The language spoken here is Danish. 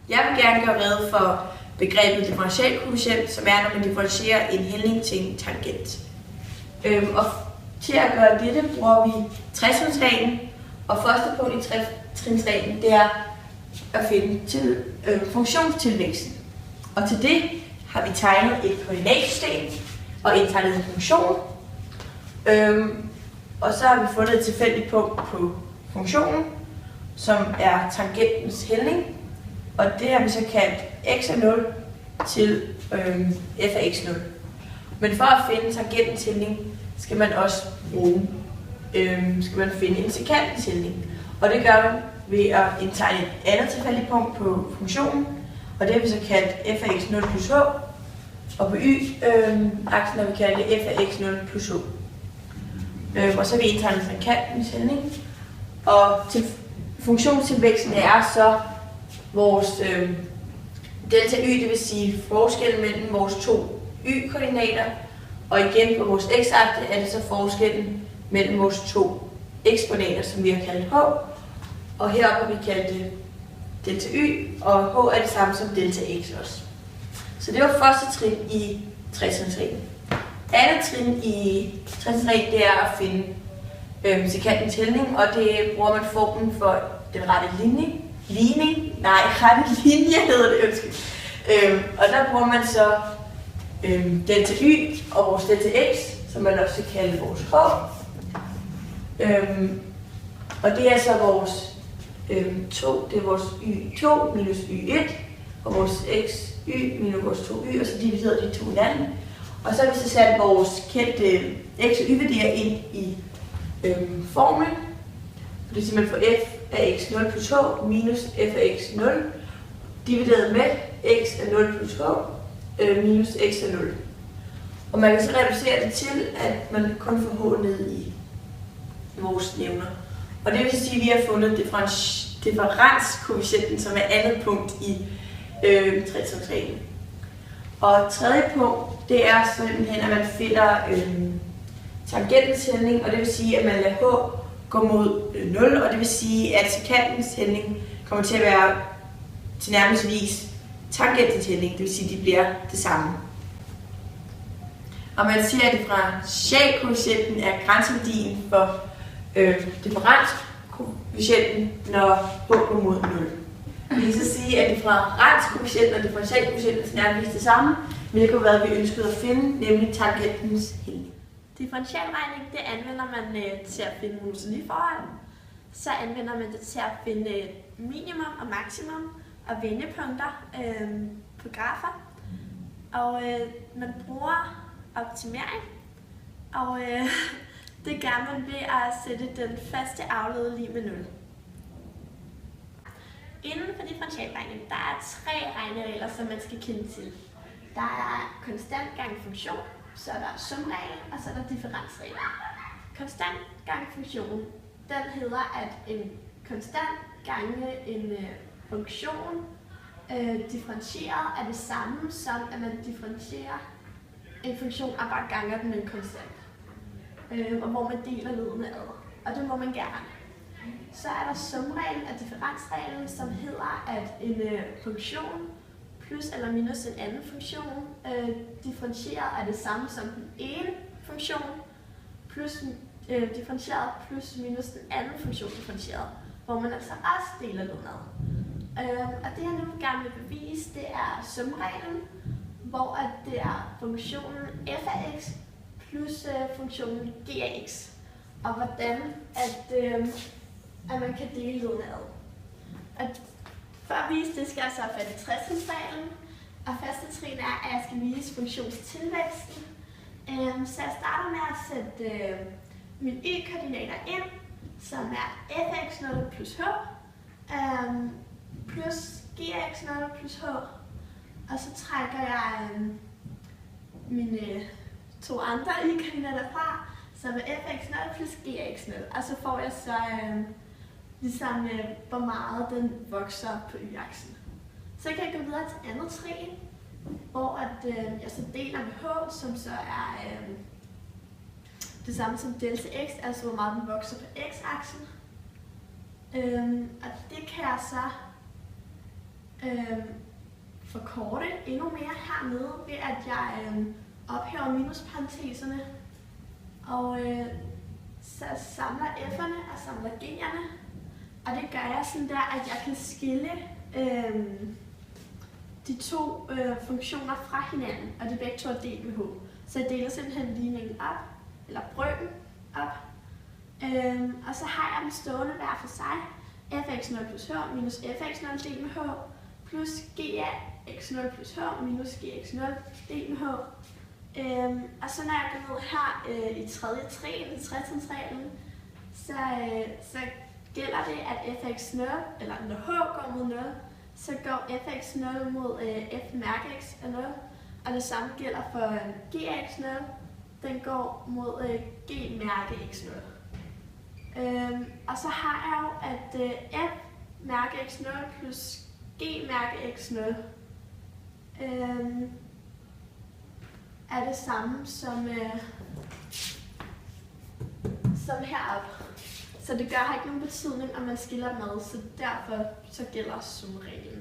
Jeg vil gerne gøre rede for begrebet differentialkoefficient, som er, når man differentierer en hældning til en tangent. Og til at gøre dette bruger vi tretrinsreglen, og første punkt i tretrinsreglen det er at finde til funktionstilvæksten. Og til det har vi tegnet et koordinatsystem og indtegnet en funktion. Og så har vi fundet et tilfældigt punkt på funktionen, som er tangentens hældning. Og det har vi så kaldt x af 0 til f af x 0. Men for at finde tangentens hældning, skal man også finde en sekantens hældning. Og det gør man ved at indtegne et andet tilfældigt punkt på funktionen. Og det har vi så kaldt f af x 0 plus h. Og på y-aksen har vi kaldt det f af x 0 plus h. Og så har vi indtegnet sekantens hældning. Og til funktionstilvæksten er så vores delta y, det vil sige forskellen mellem vores to y-koordinater. Og igen på vores x-akse er det så forskellen mellem vores to x-koordinater, som vi har kaldt h. Og heroppe har vi kaldt det delta y, og h er det samme som delta x også. Så det var første trin i tretrinsreglen. Andet trin i tretrinsreglen det er at finde sekantens hældning, og det bruger man formen for den rette linje hedder det, undskyld. Og der bruger man så delta y og vores delta x, som man også kan kalde vores h. Og det er så vores 2, det er vores y2 minus y1, og vores xy minus vores 2y, og så dividerer de to hinanden. Og så har vi så sat vores kendte x- og y-værdier ind i formlen. Det er simpelthen for f af x 0 plus h minus f af x 0, divideret med x af 0 plus h minus x af 0. Og man kan så reducere det til, at man kun får h ned i vores nævner. Og det vil sige, at vi har fundet differenskoefficienten, som er andet punkt i tretrinsreglen. Og tredje punkt, det er simpelthen, at man finder tangentens hældning, og det vil sige, at man lader h gå mod 0, og det vil sige, at sekantens hældning kommer til at være tilnærmelsesvis tangentens hældning, det vil sige, at de bliver det samme. Og man siger, at differentialkoefficienten er grænseværdien for differenskoefficienten, når h går mod 0. Vi kan så sige, at differenskoefficienten og differentialkoefficienten er tilnærmelsesvis det samme, men det kunne være, at vi ønskede at finde, nemlig tangentens hældning. Differentialregning, det anvender man til at finde monotoniforhold. Så anvender man det til at finde minimum og maksimum og vendepunkter på grafer. Og man bruger optimering, og det gør man ved at sætte den faste afledte lig med 0. Inden for differentialregning, der er 3 regneregler, som man skal kende til. Der er konstant gange funktion, så er der sumregel, og så er der differensregler. Konstant gange funktion, den hedder, at en konstant gange en funktion differentieret er det samme som, at man differentierer en funktion og bare ganger den med en konstant. Og hvor man deler ledene ad. Og det må man gerne. Så er der sumreglen af differensreglen, som hedder, at en funktion plus eller minus en anden funktion differentieret er det samme som den ene funktion plus differentieret plus minus den anden funktion differentieret, hvor man altså også deler ledene ad. Og det jeg nu gerne vil bevise, det er sumreglen, hvor at det er funktionen f af x plus funktionen g af x, og hvordan at man kan dele ledene ad. For at vise det skal jeg så have fat i tretrinsreglen, og første trin er, at jeg skal vise funktionstilvæksten. Så jeg starter med at sætte mine y-koordinater ind, som er f af x 0 plus h, plus g af x 0 plus h, og så trækker jeg mine to andre y-koordinater fra, som er f af x 0 plus g af x 0, og så får jeg så ligesom hvor meget den vokser på y-aksen. Så kan jeg gå videre til andet trin, hvor at, jeg så deler med h, som så er det samme som delta x, altså hvor meget den vokser på x-aksen. Og det kan jeg så forkorte endnu mere hernede, ved at jeg ophæver minusparenteserne, og så samler f'erne og samler g'erne, og det gør jeg sådan der, at jeg kan skille de to funktioner fra hinanden, og det begge to er delt med h. Så jeg deler simpelthen ligningen op, eller brøken op, og så har jeg dem stående hver for sig. fx0 plus h minus fx0 delt med h, plus gx0 plus h minus gx0 delt med h. Og så når jeg går ned her i tredje trin, i trætrinsreglen, så gælder det, at fx0, eller når h går mod 0, så går fx0 mod f mærke x er 0, og det samme gælder for gx0, den går mod g mærke x0. Og så har jeg jo, at f mærke x0 plus g mærke x0 er det samme som heroppe. Så det har ikke nogen betydning, om man skiller dem ad, så derfor så gælder sumreglen.